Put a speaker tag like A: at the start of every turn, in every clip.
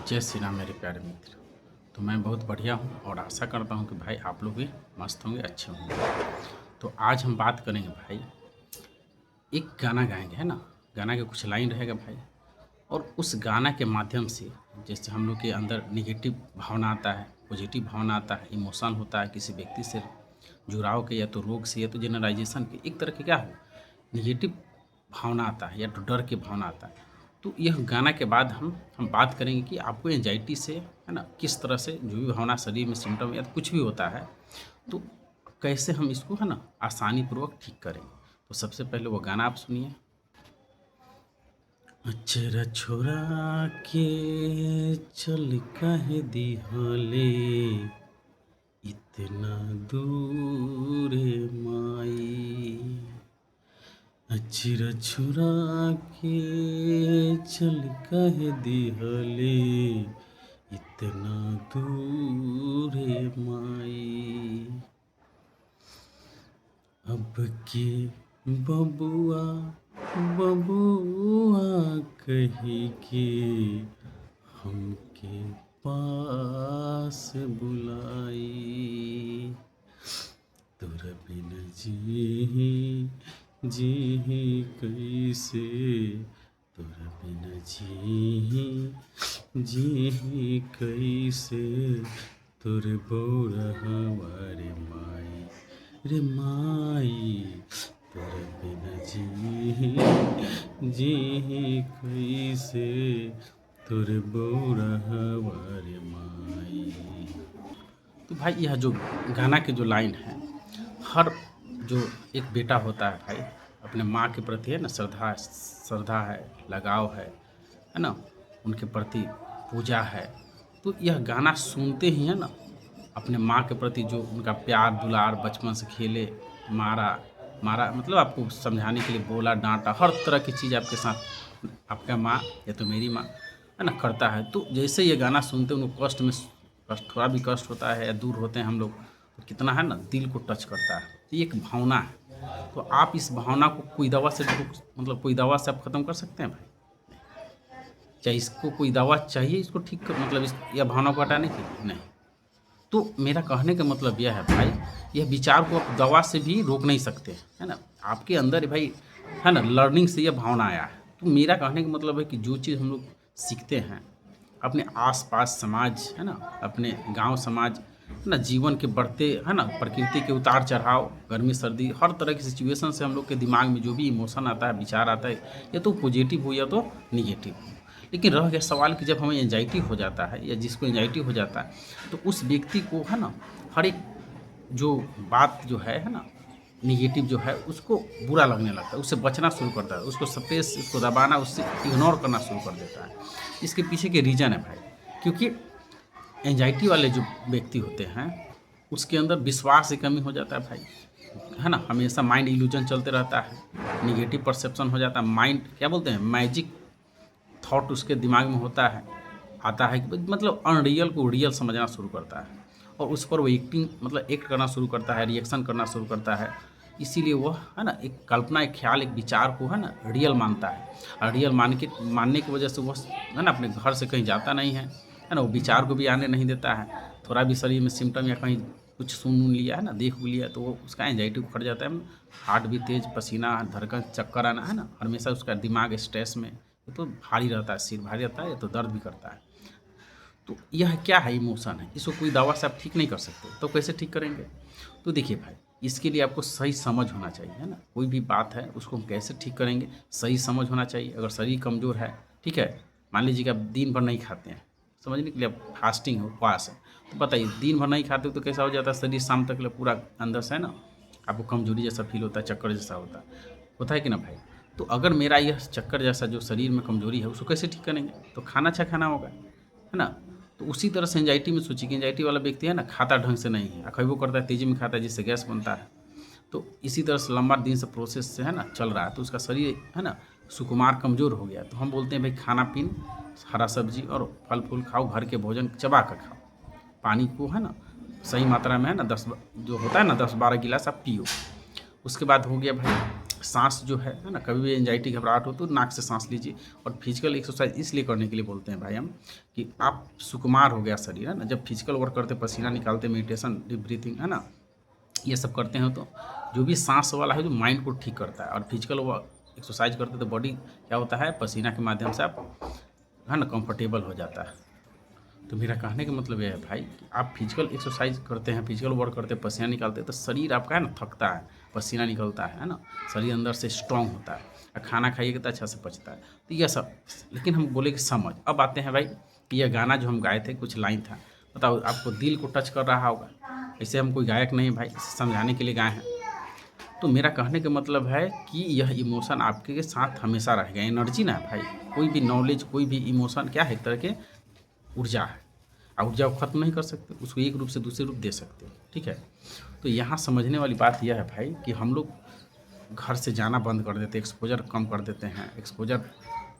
A: जय श्री राम मेरे प्यारे मित्र। तो मैं बहुत बढ़िया हूँ और आशा करता हूँ कि भाई आप लोग भी मस्त होंगे, अच्छे होंगे। तो आज हम बात करेंगे भाई, एक गाना गाएंगे, है ना। गाना के कुछ लाइन रहेगा भाई, और उस गाना के माध्यम से जैसे हम लोग के अंदर निगेटिव भावना आता है, पॉजिटिव भावना आता है, इमोशन होता है किसी व्यक्ति से जुड़ाव के, या तो रोग से, या तो जनरलाइजेशन के, एक तरह के क्या हो, निगेटिव भावना आता है या तो डर की भावना आता है। तो यह गाना के बाद हम बात करेंगे कि आपको एंजाइटी से, है ना, किस तरह से जो भी भावना शरीर में सिम्टम या कुछ भी होता है, तो कैसे हम इसको, है ना, आसानी पूर्वक ठीक करें। तो सबसे पहले वो गाना आप सुनिए। अचरा छोरा के चल कहे दिहले, इतना दूर माई। अचरा छुरा के चल कहे दिहले, इतना दूर माई। अब के बबुआ बबुआ कही के हमके पास बुलाई। तोरा बिन जी कैसे, तोरा बिन जी कैसे, तोर बौरा हमारे माई रे माई। तोरा बिन जी कैसे, तोर बौरा हमारे माई। तो भाई यह जो गाना के जो लाइन है, हर जो एक बेटा होता है भाई, अपने माँ के प्रति, है ना, श्रद्धा है, लगाव है ना, उनके प्रति पूजा है। तो यह गाना सुनते ही, है ना, अपने माँ के प्रति जो उनका प्यार दुलार, बचपन से खेले, मारा मारा मतलब आपको समझाने के लिए बोला, डांटा, हर तरह की चीज़ आपके साथ आपका माँ या तो मेरी माँ, है ना, करता है। तो जैसे ये गाना सुनते हैं उनको कष्ट, थोड़ा भी कष्ट होता है या दूर होते हैं हम लोग, तो कितना, है ना, दिल को टच करता है। तो ये एक भावना है। तो आप इस भावना को कोई दवा से मतलब कोई दवा से आप ख़त्म कर सकते हैं भाई? चाहे इसको कोई दवा चाहिए इसको ठीक कर, मतलब इस या भावना को हटाने की नहीं। तो मेरा कहने का मतलब यह है भाई, यह विचार को आप दवा से भी रोक नहीं सकते, है ना। आपके अंदर भाई, है ना, लर्निंग से यह भावना आया है। तो मेरा कहने का मतलब है कि जो चीज़ हम लोग सीखते हैं अपने आसपास समाज, है ना, अपने गांव समाज, है ना, जीवन के बढ़ते, है ना, प्रकृति के उतार चढ़ाव, गर्मी सर्दी, हर तरह की सिचुएशन से हम लोग के दिमाग में जो भी इमोशन आता है, विचार आता है, या तो पॉजिटिव हो या तो निगेटिव हो। लेकिन रह गया सवाल कि जब हमें एंजाइटी हो जाता है या जिसको एंजाइटी हो जाता है, तो उस व्यक्ति को, है ना, हर एक जो बात जो है ना, निगेटिव जो है, उसको बुरा लगने लगता है, उससे बचना शुरू करता है, उसको सप्रेस, उसको दबाना, उससे इग्नोर करना शुरू कर देता है। इसके पीछे के रीज़न है भाई, क्योंकि एंजाइटी वाले जो व्यक्ति होते हैं उसके अंदर विश्वास की कमी हो जाता है भाई, है ना। हमेशा माइंड इल्यूजन चलते रहता है, निगेटिव परसेप्शन हो जाता है, माइंड क्या बोलते हैं, मैजिक थॉट उसके दिमाग में होता है, आता है कि मतलब अनरियल को रियल समझना शुरू करता है, और उस पर वो एक्टिंग मतलब एक्ट करना शुरू करता है, रिएक्शन करना शुरू करता है। इसीलिए वह, है ना, एक कल्पना, एक ख्याल, एक विचार को, है ना, रियल मानता है। और रियल मानने की वजह से वह, है ना, अपने घर से कहीं जाता नहीं है ना, वो विचार को भी आने नहीं देता है। थोड़ा भी शरीर में सिम्टम या कहीं कुछ सुन लिया, है ना, देख भी लिया, तो वो उसका एंजाइटी उखड़ जाता है, हार्ट भी तेज, पसीना, धड़कन, चक्कर आना, है ना, हमेशा उसका दिमाग स्ट्रेस में, तो भारी रहता है, सिर भारी रहता है, या तो दर्द भी करता है। तो यह क्या है, इमोशन है, इसको कोई दवा से आप ठीक नहीं कर सकते। तो कैसे ठीक करेंगे? तो देखिए भाई, इसके लिए आपको सही समझ होना चाहिए, है ना। कोई भी बात है उसको हम कैसे ठीक करेंगे, सही समझ होना चाहिए। अगर शरीर कमज़ोर है, ठीक है, मान लीजिए कि आप दिन भर नहीं खाते हैं, समझने के लिए आप फास्टिंग हो, उपवास है, तो बताइए दिन भर नहीं खाते हो तो कैसा हो जाता है शरीर, शाम तक पूरा अंदर से, है ना, आपको कमजोरी जैसा फील होता है, चक्कर जैसा होता है कि ना भाई। तो अगर मेरा यह चक्कर जैसा जो शरीर में कमजोरी है उसको कैसे ठीक करेंगे? तो खाना अच्छा खाना होगा, है ना। तो उसी तरह से एंजाइटी में सोचिए कि एंजाइटी वाला व्यक्ति, है ना, खाता ढंग से नहीं है, खइबो करता है तेज़ी में खाता है जिससे गैस बनता है। तो इसी तरह से लंबा दिन से प्रोसेस से, है ना, चल रहा है, तो उसका शरीर, है ना, सुकुमार कमज़ोर हो गया। तो हम बोलते हैं भाई खाना पीन, हरा सब्जी और फल फूल खाओ, घर के भोजन चबा कर खाओ, पानी को, है ना, सही मात्रा में, है ना, जो होता है ना 10-12 गिलास आप पियो। उसके बाद हो गया भाई सांस जो है ना, कभी भी एंजाइटी घबराहट हो तो नाक से सांस लीजिए। और फिजिकल एक्सरसाइज इसलिए करने के लिए बोलते हैं भाई हम कि आप सुकुमार हो गया शरीर है ना, जब फिजिकल वर्क करते, पसीना निकालते, मेडिटेशन, डीप ब्रीथिंग है ना, ये सब करते हैं तो जो भी सांस वाला है जो माइंड को ठीक करता है। और फिजिकल एक्सरसाइज करते तो बॉडी क्या होता है, पसीना के माध्यम से आप है ना कंफर्टेबल हो जाता है। तो मेरा कहने का मतलब ये है भाई कि आप फिजिकल एक्सरसाइज करते हैं, फिजिकल वर्क करते हैं, पसीना निकालते हैं तो शरीर आपका है ना थकता है, पसीना निकलता है ना, शरीर अंदर से स्ट्रांग होता है, और खाना खाइएगा तो अच्छा से पचता है। तो यह सब, लेकिन हम बोले कि समझ। अब आते हैं भाई कि यह गाना जो हम गाए थे, कुछ लाइन था, बताओ आपको दिल को टच कर रहा होगा। ऐसे हम कोई गायक नहीं भाई, इसे समझाने के लिए गाए हैं। तो मेरा कहने का मतलब है कि यह इमोशन आपके साथ हमेशा रहेगा। एनर्जी ना है भाई, कोई भी नॉलेज, कोई भी इमोशन क्या है, एक तरह के ऊर्जा है। और ऊर्जा को ख़त्म नहीं कर सकते, उसको एक रूप से दूसरे रूप दे सकते हो, ठीक है। तो यहाँ समझने वाली बात यह है भाई कि हम लोग घर से जाना बंद कर देते हैं, एक्सपोजर कम कर देते हैं, एक्सपोजर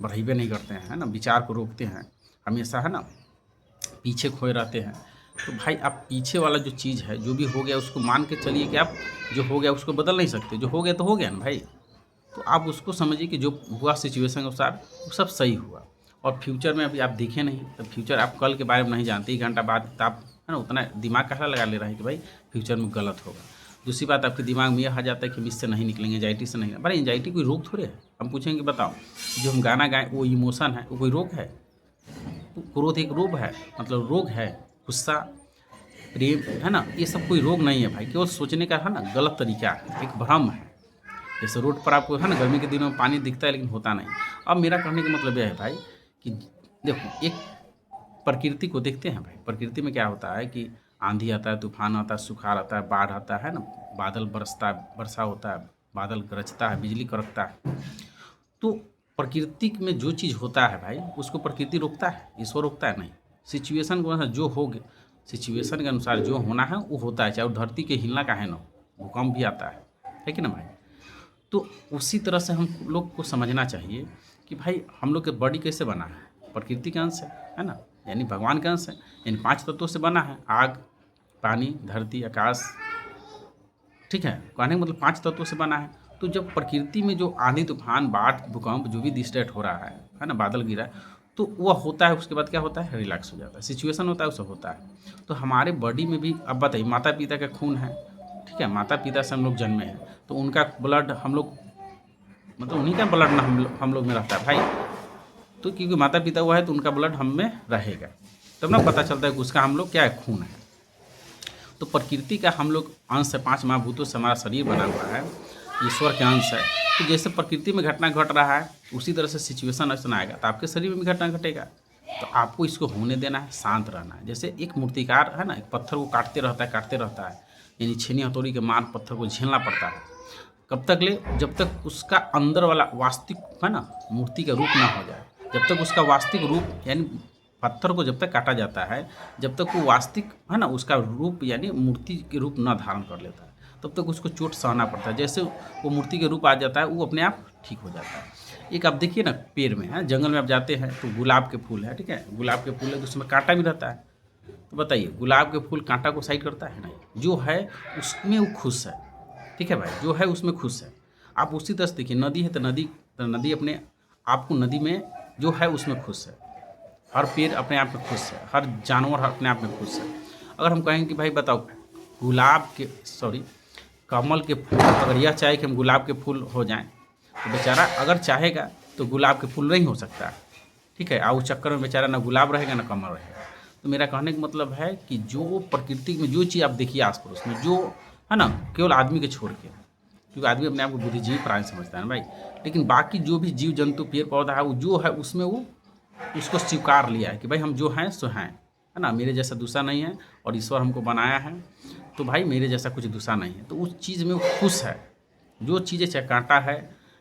A: बढ़ाइबे नहीं करते हैं, है ना, विचार को रोकते हैं हमेशा, है ना, पीछे खोए रहते हैं। तो भाई आप पीछे वाला जो चीज़ है, जो भी हो गया उसको मान के चलिए कि आप जो हो गया उसको बदल नहीं सकते, जो हो गया तो हो गया ना भाई। तो आप उसको समझिए कि जो हुआ सिचुएशन के अनुसार वो सब सही हुआ। और फ्यूचर में अभी आप दिखे नहीं, तो फ्यूचर आप कल के बारे में नहीं जानते, 1 घंटा बाद तो आप है ना उतना दिमाग कैसा लगा ले रहा है कि भाई फ्यूचर में गलत होगा। दूसरी बात, आपके दिमाग में यह आ जाता है कि हम इससे नहीं निकलेंगे, एंजाइटी से नहीं। भाई एंजाइटी कोई रोग थोड़े है। हम पूछेंगे बताओ, जो हम गाना गाएं वो इमोशन है, वो कोई रोग है? क्रोध एक रोग है, मतलब रोग है। गुस्सा, प्रेम, है ना, ये सब कोई रोग नहीं है भाई, केवल सोचने का है ना गलत तरीका है, एक भ्रम है। जैसे रोड पर आपको है ना गर्मी के दिनों में पानी दिखता है लेकिन होता नहीं। अब मेरा कहने का मतलब यह है भाई कि देखो, एक प्रकृति को देखते हैं भाई, प्रकृति में क्या होता है कि आंधी आता है, तूफान आता है, सुखाड़ आता है, बाढ़ आता है ना, बादल बरसता है, वर्षा होता है, बादल गरजता है, बिजली कड़कता है। तो प्रकृति में जो चीज़ होता है भाई, उसको प्रकृति रोकता है, ईश्वर रोकता है नहीं। सिचुएशन के अनुसार जो हो, सिचुएशन के अनुसार जो होना है वो होता है, चाहे वो धरती के हिलना का है ना, भूकंप भी आता है कि ना भाई। तो उसी तरह से हम लोग को समझना चाहिए कि भाई हम लोग के बॉडी कैसे बना है, प्रकृति के अंश है ना, यानी भगवान का अंश है, यानी 5 तत्वों से बना है, आग, पानी, धरती, आकाश, ठीक है। कहने का मतलब 5 तत्वों से बना है। तो जब प्रकृति में जो आंधी, तूफान, बाढ़, भूकंप जो भी डिस्ट्रैक्ट हो रहा है ना, बादल गिरा है, तो वह होता है, उसके बाद क्या होता है, रिलैक्स हो जाता है, सिचुएशन होता है, वो सब होता है। तो हमारे बॉडी में भी, अब बताइए, माता पिता का खून है, ठीक है, माता पिता से हम लोग जन्मे हैं, तो उनका ब्लड हम लोग, मतलब उन्हीं का ब्लड ना हम लोग में रहता है भाई। तो क्योंकि माता पिता हुआ है तो उनका ब्लड हम में रहेगा, तब ना पता चलता है कि उसका हम लोग क्या है, खून है। तो प्रकृति का हम लोग अंश है, 5 महाभूतों से हमारा शरीर बना हुआ है, ईश्वर के अंश है। तो जैसे प्रकृति में घटना घट रहा है, उसी तरह से सिचुएशन ऐसा आएगा तो आपके शरीर में भी घटना घटेगा। तो आपको इसको होने देना है, शांत रहना है। जैसे एक मूर्तिकार है ना, एक पत्थर को काटते रहता है, यानी छेनी हथौड़ी के मार पत्थर को झेलना पड़ता है। कब तक ले, जब तक उसका अंदर वाला वास्तविक है ना मूर्ति का रूप ना हो जाए। जब तक उसका वास्तविक रूप, यानी पत्थर को जब तक काटा जाता है, जब तक वो वास्तविक है ना उसका रूप यानी मूर्ति के रूप ना धारण कर लेता है, तब तक उसको चोट सहना पड़ता है। जैसे वो मूर्ति के रूप आ जाता है, वो अपने आप ठीक हो जाता है। एक आप देखिए ना, पेड़ में है, जंगल में आप जाते हैं तो गुलाब के फूल है, ठीक है, गुलाब के फूल है तो उसमें कांटा भी रहता है। तो बताइए, गुलाब के फूल कांटा को साइड करता है नहीं, जो है उसमें वो खुश है, ठीक है भाई, जो है उसमें खुश है। आप उसी तरह से देखिए, नदी है तो नदी अपने आपको, नदी में जो है उसमें खुश है। हर पेड़ अपने आप में खुश है, हर जानवर अपने आप में खुश है। अगर हम कहेंगे कि भाई बताओ, गुलाब के सॉरी कमल के फूल, अगर यह चाहे कि हम गुलाब के फूल हो जाएं, तो बेचारा अगर चाहेगा तो गुलाब के फूल नहीं हो सकता, ठीक है। और उस चक्कर में बेचारा ना गुलाब रहेगा ना कमल रहेगा। तो मेरा कहने का मतलब है कि जो प्रकृति में जो चीज़ आप देखिए आस पड़ोस में, जो है ना, केवल आदमी के छोड़ के, क्योंकि आदमी अपने आप को बुद्धिजीवी प्राणी समझता है ना भाई, लेकिन बाकी जो भी जीव जंतु, पेड़ पौधा है, वो जो है उसमें वो उसको स्वीकार लिया है कि भाई हम जो हैं सो हैं, है ना, मेरे जैसा दूसरा नहीं है, और ईश्वर हमको बनाया है तो भाई मेरे जैसा कुछ दूसरा नहीं है। तो उस चीज़ में वो खुश है। जो चीज़ें चाहे कांटा है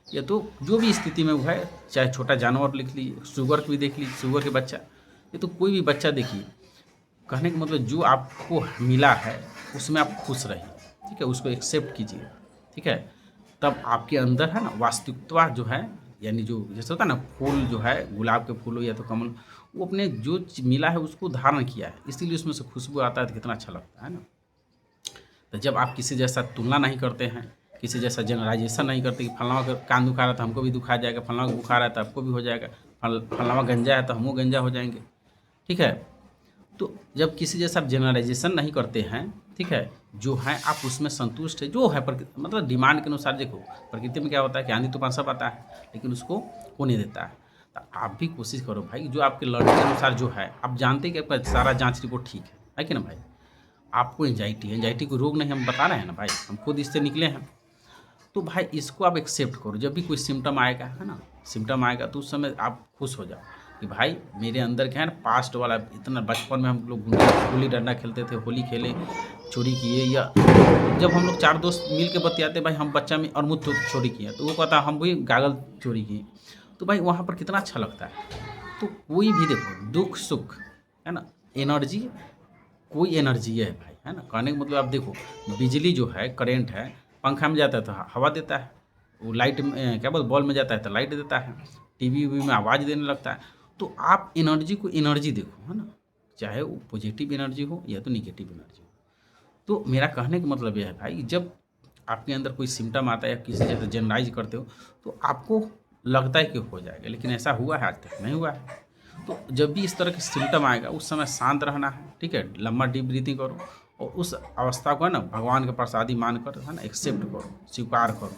A: या तो जो भी स्थिति में वो है, चाहे छोटा जानवर लिख ली, शुगर भी देख ली, शुगर के बच्चा, ये तो कोई भी बच्चा देखिए, कहने का मतलब जो आपको मिला है उसमें आप खुश रहिए, ठीक है, उसको एक्सेप्ट कीजिए, ठीक है। तब आपके अंदर है ना वास्तविकता जो है, यानी जो जैसे होता है ना, फूल जो है गुलाब के फूल हो या तो कमल, वो अपने जो मिला है उसको धारण किया है, इसीलिए उसमें से खुशबू आता है, तो कितना अच्छा लगता है ना। तो जब आप किसी जैसा तुलना नहीं करते हैं, किसी जैसा जनरलाइजेशन नहीं करते कि फलाना का कान दुखा रहा था हमको भी दुखा जाएगा, फलाना को बुखार है तो आपको भी हो जाएगा, फलाना गंजा है तो हमको गंजा हो जाएंगे। ठीक है, तो जब किसी जैसा आप जनरलाइजेशन नहीं करते हैं, ठीक है, जो है आप उसमें संतुष्ट है, जो है मतलब डिमांड के अनुसार। देखो प्रकृति में क्या होता है कि आंधी तूफान सब आता है, लेकिन उसको होने देता है। तो आप भी कोशिश करो भाई, जो आपके लर्निंग के अनुसार जो है, आप जानते हैं कि आपका सारा जांच रिपोर्ट ठीक है कि ना भाई। आपको एंजाइटी को रोग नहीं, हम बता रहे हैं ना भाई, हम खुद इससे निकले हैं। तो भाई इसको आप एक्सेप्ट करो। जब भी कोई सिम्टम आएगा, है ना, सिम्टम आएगा तो उस समय आप खुश हो जाओ कि भाई मेरे अंदर क्या है ना, पास्ट वाला इतना बचपन में हम लोग गुल्ली डंडा खेलते थे, होली खेले, चोरी किए, या जब हम लोग 4 दोस्त मिल के बतियाते भाई हम बच्चा में अरमुद चोरी किए, तो वो पता हम भी गागल चोरी किए, तो भाई वहाँ पर कितना अच्छा लगता है। तो कोई भी देखो दुख सुख, है ना, एनर्जी, कोई एनर्जी है भाई, है ना। कहने का मतलब आप देखो, बिजली जो है, करंट है, पंखा में जाता है तो हवा देता है, वो लाइट में क्या बोल बॉल में जाता है तो लाइट देता है, टीवी वी में आवाज़ देने लगता है। तो आप एनर्जी को एनर्जी देखो, है ना, चाहे वो पॉजिटिव एनर्जी हो या तो निगेटिव एनर्जी हो। तो मेरा कहने का मतलब यह है भाई, जब आपके अंदर कोई सिम्टम आता है या किसी जैसे जनरलाइज करते हो तो आपको लगता है कि हो जाएगा, लेकिन ऐसा हुआ है आज तक नहीं हुआ है। तो जब भी इस तरह के सिम्टम आएगा उस समय शांत रहना है, ठीक है, लंबा डीप ब्रीथिंग करो और उस अवस्था को है ना भगवान के प्रसादी मानकर, है ना, एक्सेप्ट करो, स्वीकार करो,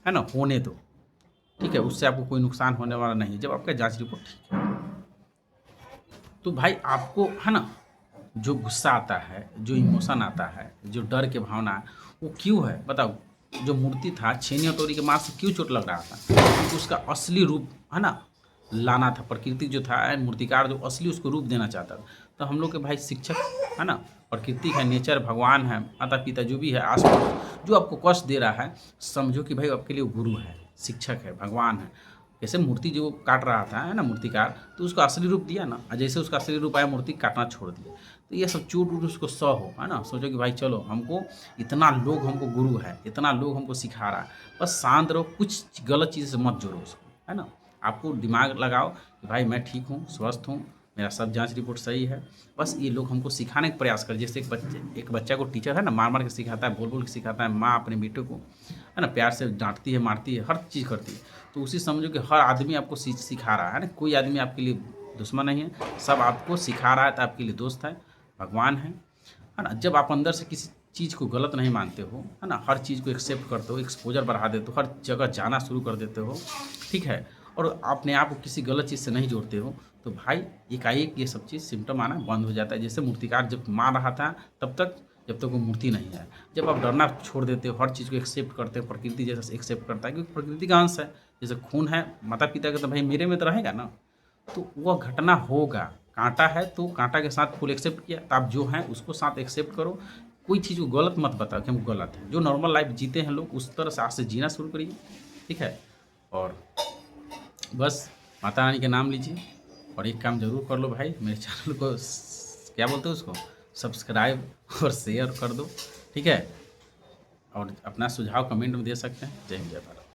A: है ना, होने दो। ठीक है, उससे आपको कोई नुकसान होने वाला नहीं है जब आपका जांच रिपोर्ट ठीक है। तो भाई आपको, है ना, जो गुस्सा आता है, जो इमोशन आता है, जो डर के भावना है, वो क्यों है बताओ। जो मूर्ति था, छेनी हथौड़ी के मार से क्यों चोट लग रहा था, क्योंकि उसका असली रूप, है ना, लाना था। प्रकृति जो था, मूर्तिकार जो असली उसको रूप देना चाहता था। तो हम लोग के भाई शिक्षक, है ना, प्रकृति है, नेचर, भगवान है, माता पिता जो भी है आसपास, जो आपको कष्ट दे रहा है, समझो कि भाई आपके लिए गुरु है, शिक्षक है, भगवान है। जैसे मूर्ति जो काट रहा था, है ना, मूर्तिकार, तो उसका असली रूप दिया ना, और जैसे उसका असली रूप आया मूर्ति काटना छोड़ दिया। तो ये सब चोट वूट उसको सह हो, है ना, सोचो कि भाई चलो हमको इतना लोग हमको गुरु है, इतना लोग हमको सिखा रहा है, बस शांत रहो, कुछ गलत चीज़ से मत जोड़ो उसको, है ना। आपको दिमाग लगाओ कि भाई मैं ठीक हूँ, स्वस्थ हूँ, मेरा सब जांच रिपोर्ट सही है। बस ये लोग हमको सिखाने का प्रयास कर, जैसे एक बच्चा को टीचर है ना मार मार के सिखाता है, बोल बोल के सिखाता है, माँ अपने बेटे को, है ना, प्यार से डांटती है, मारती है, हर चीज़ करती है। तो उसी समझो कि हर आदमी आपको सिखा रहा है ना, कोई आदमी आपके लिए दुश्मन नहीं है, सब आपको सिखा रहा है तो आपके लिए दोस्त है, भगवान है ना। जब आप अंदर से किसी चीज़ को गलत नहीं मानते हो, है ना, हर चीज़ को एक्सेप्ट करते हो, एक्सपोजर बढ़ा देते हो, हर जगह जाना शुरू कर देते हो, ठीक है, और अपने आप को किसी गलत चीज़ से नहीं जोड़ते हो, तो भाई एकाएक ये सब चीज़ सिम्टम आना बंद हो जाता है। जैसे मूर्तिकार जब मार रहा था तब तक, जब तक वो मूर्ति नहीं है। जब आप डरना छोड़ देते हो, हर चीज़ को एक्सेप्ट करते हो, प्रकृति जैसा एक्सेप्ट करता है, क्योंकि प्रकृति का अंश है। जैसे खून है माता पिता का, तो भाई मेरे में तो रहेगा ना, तो वह घटना होगा। कांटा है तो कांटा के साथ फुल एक्सेप्ट किया, तो आप जो हैं उसको साथ एक्सेप्ट करो। कोई चीज़ को गलत मत बताओ कि हम गलत है। जो नॉर्मल लाइफ जीते हैं लोग, उस तरह से आज से जीना शुरू करिए, ठीक है। और बस माता रानी का नाम लीजिए, और एक काम जरूर कर लो भाई, मेरे चैनल को क्या बोलते हैं उसको, सब्सक्राइब और शेयर कर दो, ठीक है। और अपना सुझाव कमेंट में दे सकते हैं। जय हिंद, जय भारत।